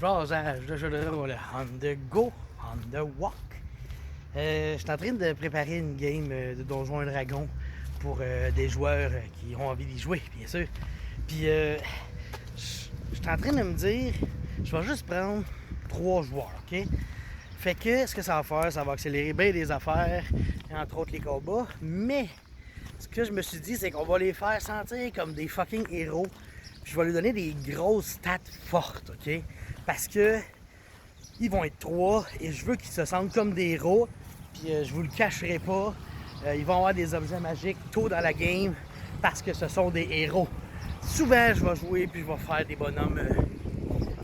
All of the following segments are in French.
Jasage de jeu de rôle on the go, on the walk. Je suis en train de préparer une game de Donjons et Dragons pour des joueurs qui ont envie d'y jouer, bien sûr. Puis, je suis en train de me dire, je vais juste prendre 3 joueurs, OK? Fait que ce que ça va faire, ça va accélérer bien des affaires, entre autres les combats, mais ce que je me suis dit, c'est qu'on va les faire sentir comme des fucking héros. Puis je vais lui donner des grosses stats fortes, OK? Parce que ils vont être 3 et je veux qu'ils se sentent comme des héros. Puis je vous le cacherai pas, ils vont avoir des objets magiques tôt dans la game parce que ce sont des héros. Souvent, je vais jouer puis je vais faire des bonhommes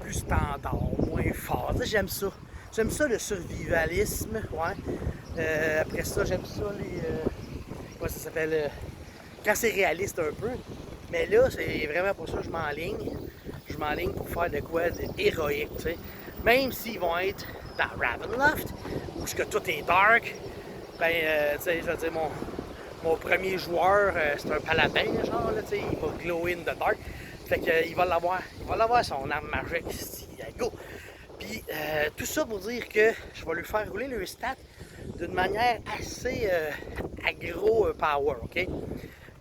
plus standards, moins forts. J'aime ça. J'aime ça le survivalisme, ouais. Après ça, j'aime ça les... comment ça s'appelle? Quand c'est réaliste un peu. Mais là, c'est vraiment pour ça que je m'enligne. Je m'enligne pour faire de quoi d'héroïque, tu sais. Même s'ils vont être dans Ravenloft, où ce que tout est dark, ben, tu sais, je veux dire, mon premier joueur, c'est un paladin, genre, là, tu sais, il va glow in the dark. Fait qu'il va l'avoir son arme magique, ici, go! Puis, tout ça pour dire que je vais lui faire rouler le stat d'une manière assez agro power, OK?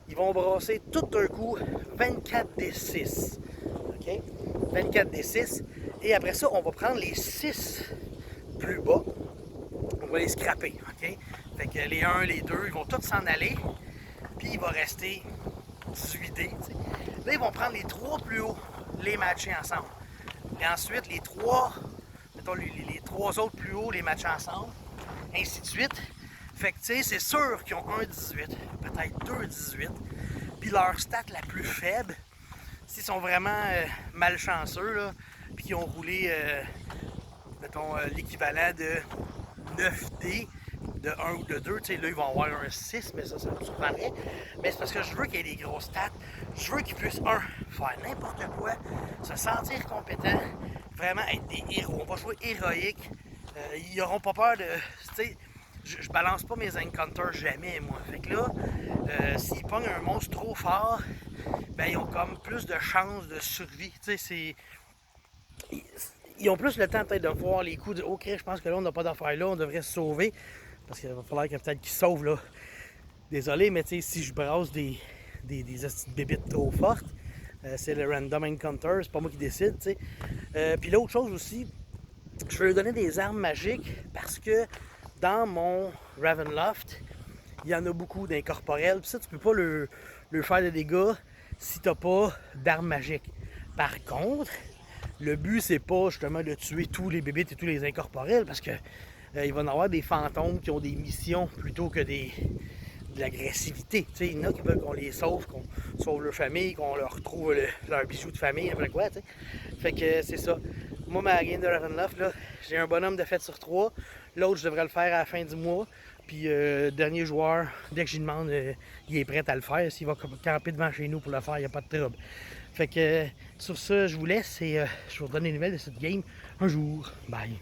Ils vont brasser tout d'un coup 24 des 6. OK? 24 des 6. Et après ça, on va prendre les 6 plus bas. On va les scraper. OK? Fait que les 1, les 2, ils vont tous s'en aller. Puis il va rester 18 dés. Là, ils vont prendre les 3 plus hauts, les matcher ensemble. Et ensuite, les 3, mettons les 3 autres plus hauts, les matcher ensemble. Ainsi de suite. Fait que, tu sais, c'est sûr qu'ils ont un 18, peut-être 2 18. Puis leur stat la plus faible, s'ils sont vraiment malchanceux, là, puis qu'ils ont roulé, mettons, l'équivalent de 9 dés, de 1 ou de 2, tu sais, là, ils vont avoir un 6, mais ça me surprendrait. Mais c'est parce que je veux qu'il y ait des grosses stats. Je veux qu'ils puissent, faire n'importe quoi, se sentir compétents, vraiment être des héros. On va jouer héroïque. Ils n'auront pas peur de, tu sais, je balance pas mes encounters jamais, moi. Fait que là, s'ils pognent un monstre trop fort, ben ils ont comme plus de chances de survie. Tu sais, ils ont plus le temps peut-être de voir les coups de « OK, je pense que là, on n'a pas d'affaires là, on devrait se sauver. » Parce qu'il va falloir que peut-être qu'ils se sauvent, là. Désolé, mais tu sais, si je brasse des bébites trop fortes, c'est le random encounter, c'est pas moi qui décide, tu sais. Puis l'autre chose aussi, je vais lui donner des armes magiques parce que dans mon Ravenloft, il y en a beaucoup d'incorporels. Puis ça, tu peux pas le faire de dégâts si t'as pas d'armes magiques. Par contre, le but, c'est pas justement de tuer tous les bébites et tous les incorporels parce que il va y en avoir des fantômes qui ont des missions plutôt que de l'agressivité. Il y en a qui veulent qu'on les sauve, qu'on sauve leur famille, qu'on leur retrouve leur bijou de famille, après quoi, t'sais. Fait que c'est ça. Moi, ma game de Ravenloft, là, j'ai un bonhomme de fête sur 3. L'autre, je devrais le faire à la fin du mois. Puis, dernier joueur, dès que j'y demande, il est prêt à le faire. S'il va camper devant chez nous pour le faire, il n'y a pas de trouble. Fait que, sur ça, je vous laisse et je vous redonne les nouvelles de cette game un jour. Bye!